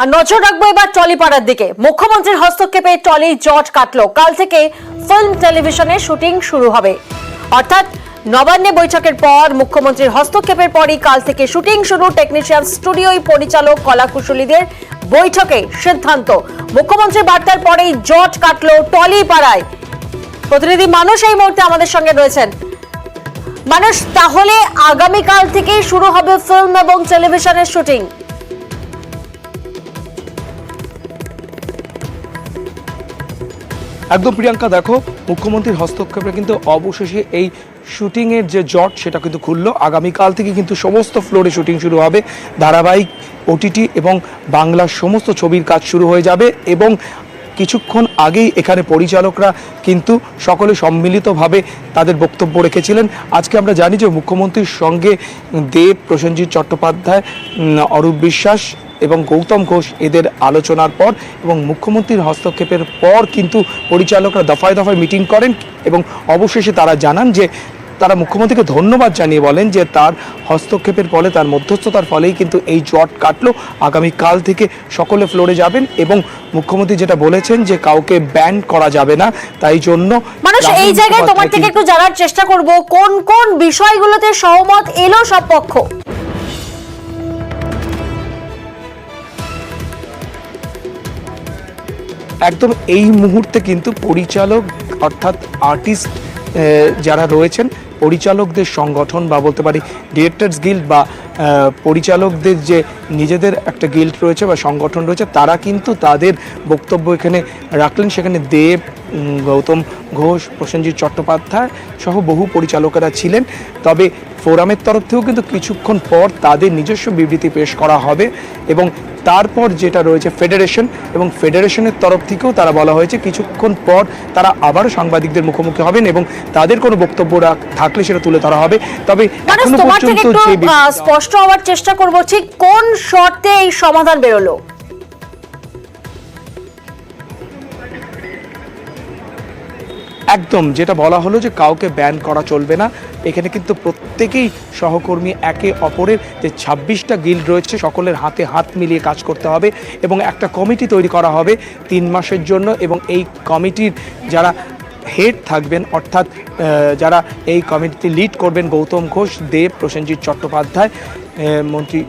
আর নজর রাখবো এবার টলিপাড়ার দিকে। মুখ্যমন্ত্রীর হস্তক্ষেপে টলি জট কাটলো। কাল থেকে ফিল্ম টেলিভিশনের শুটিং শুরু হবে, অর্থাৎ নবান্নে বৈঠকের পর মুখ্যমন্ত্রীর হস্তক্ষেপের পরই কাল থেকে শুটিং শুরু। টেকনিশিয়ান, স্টুডিওই পরিচালক, কলাকুশলীদের বৈঠকে সিদ্ধান্ত। মুখ্যমন্ত্রীর বার্তার পরেই জট কাটলো টলিপাড়ায়। প্রতিনিধি মানুষ এই মুহূর্তে আমাদের সঙ্গে রয়েছেন। মানুষ, তাহলে আগামীকাল থেকেই শুরু হবে ফিল্ম এবং টেলিভিশনের শুটিং। একদম প্রিয়াঙ্কা, দেখো মুখ্যমন্ত্রীর হস্তক্ষেপে কিন্তু অবশেষে এই শুটিং এর যে জট সেটা কিন্তু খুললো। আগামীকাল থেকে কিন্তু সমস্ত ফ্লোরে শুটিং শুরু হবে। ধারাবাহিক, ওটিটি এবং বাংলার সমস্ত ছবির কাজ শুরু হয়ে যাবে এবং কিছুক্ষণ আগেই এখানে পরিচালকরা কিন্তু সকলে সম্মিলিতভাবে তাদের বক্তব্য রেখেছিলেন। আজকে আমরা জানি যে মুখ্যমন্ত্রীর সঙ্গে দেব, প্রসেনজিৎ চট্টোপাধ্যায়, অরূপ বিশ্বাস এবং গৌতম ঘোষ এদের আলোচনার পর এবং মুখ্যমন্ত্রীর হস্তক্ষেপের পর কিন্তু পরিচালকরা দফায় দফায় মিটিং করেন এবং অবশেষে তারা জানান যে তারা মুখ্যমন্ত্রীকে ধন্যবাদ জানিয়ে বলেন যে তার হস্তক্ষেপের ফলে, তার মধ্যস্থতার ফলেই কিন্তু এই জট কাটলো। আগামীকাল থেকে সকলে ফ্লোরে যাবেন এবং মুখ্যমন্ত্রী যেটা বলেছেন যে কাউকে ব্যান করা যাবে না, তাই জন্য মানুষ, এই জায়গায় তোমার থেকে একটু জানার চেষ্টা করব, কোন কোন বিষয়গুলোতে সহমত এলো সব পক্ষ? একদম এই মুহূর্তে কিন্তু পরিচালক অর্থাৎ আর্টিস্ট যারা রয়েছেন, পরিচালকদের সংগঠন বা বলতে পারি ডিরেক্টরস গিল্ড বা পরিচালকদের যে নিজেদের একটা গিল্ড রয়েছে বা সংগঠন রয়েছে, তারা কিন্তু তাদের বক্তব্য এখানে রাখলেন। সেখানে দেব, গৌতম ঘোষ, প্রসেনজিৎ চট্টোপাধ্যায় সহ বহু পরিচালকেরা ছিলেন। তবে ফোরামের তরফ থেকেও কিন্তু কিছুক্ষণ পর তাদের নিজস্ব বিবৃতি পেশ করা হবে এবং তারপর যেটা রয়েছে ফেডারেশন, এবং ফেডারেশনের তরফ থেকেও তারা বলা হয়েছে কিছুক্ষণ পর তারা আবারও সাংবাদিকদের মুখোমুখি হবেন এবং তাদের কোনো বক্তব্য থাকলে সেটা তুলে ধরা হবে। তবে এখনো পর্যন্ত স্পষ্ট হওয়ার চেষ্টা করব, ঠিক কোন শর্তে এই সমাধান বেরোলো? একদম যেটা বলা হলো যে কাউকে ব্যান করা চলবে না। এখানে কিন্তু প্রত্যেকেই সহকর্মী, একে অপরের যে 26টা গিল্ড রয়েছে সকলের হাতে হাত মিলিয়ে কাজ করতে হবে এবং একটা কমিটি তৈরি করা হবে 3 মাসের জন্য এবং এই কমিটির যারা হেড থাকবেন, অর্থাৎ যারা এই কমিটিতে লিড করবেন, গৌতম ঘোষ, দেব, প্রসেনজিৎ চট্টোপাধ্যায়, মন্ত্রী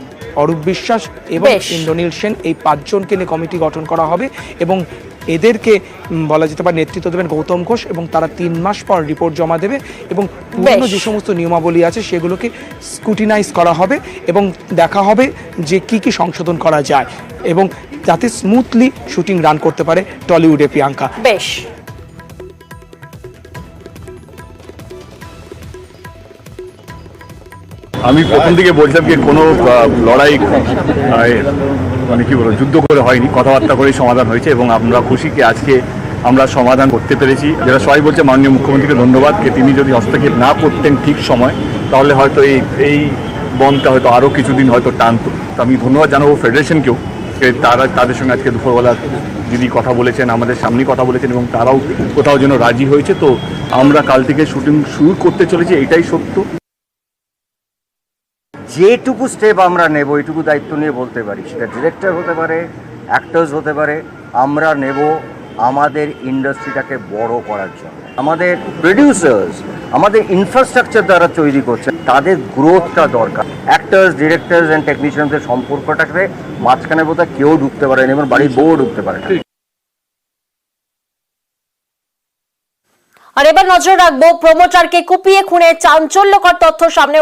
অরূপ বিশ্বাস এবং ইন্দ্রনীল সেন, এই 5 জনকে নিয়ে কমিটি গঠন করা হবে এবং এদেরকে বলা যেতে পারে নেতৃত্ব দেবেন গৌতম ঘোষ এবং তারা 3 মাস পর রিপোর্ট জমা দেবে এবং পুরনো যে সমস্ত নিয়মাবলী আছে সেগুলোকে স্ক্রুটিনাইজ করা হবে এবং দেখা হবে যে কি কি সংশোধন করা যায় এবং যাতে স্মুথলি শুটিং রান করতে পারে টলিউডে। প্রিয়াঙ্কা, বেশ। আমি প্রথম দিকে বলছিলাম যে কোনো লড়াই মানে কি বলবো, যুদ্ধ করে হয়নি, কথাবার্তা করেই সমাধান হয়েছে এবং আমরা খুশি কি আজকে আমরা সমাধান করতে পেরেছি। যারা সবাই বলছে মাননীয় মুখ্যমন্ত্রীকে ধন্যবাদ, যে তিনি যদি হস্তক্ষেপ না করতেন ঠিক সময় তাহলে হয়তো এই বনটা হয়তো আরও কিছুদিন হয়তো টানতো। তো আমি ধন্যবাদ জানাবো ফেডারেশনকেও, তাদের সঙ্গে আজকে দুপুরবেলা দিদি কথা বলেছেন, আমাদের সামনে কথা বলেছেন এবং তারাও কোথাও যেন রাজি হয়েছে। তো আমরা কাল থেকে শুটিং শুরু করতে চলেছি, এটাই সত্য। যেটুকু স্টেপ আমরা নেব এইটুকু দায়িত্ব নিয়ে বলতে পারি, সেটা ডিরেক্টর হতে পারে, অ্যাক্টার্স হতে পারে, আমরা নেব আমাদের ইন্ডাস্ট্রিটাকে বড় করার জন্য। আমাদের প্রডিউসার্স, আমাদের ইনফ্রাস্ট্রাকচার দ্বারা তৈরি করছে, তাদের গ্রোথটা দরকার। অ্যাক্টার্স, ডিরেক্টরস অ্যান্ড টেকনিশিয়ানদের সম্পর্কটাকে মাঝখানে বোধহয় কেউ ঢুকতে পারে না, এবং বাড়ির বউ ঢুকতে পারে না। আর এবার নজর রাখবো প্রমোটারকে কুপিয়ে খুনে চাঞ্চল্যকর তথ্য সামনে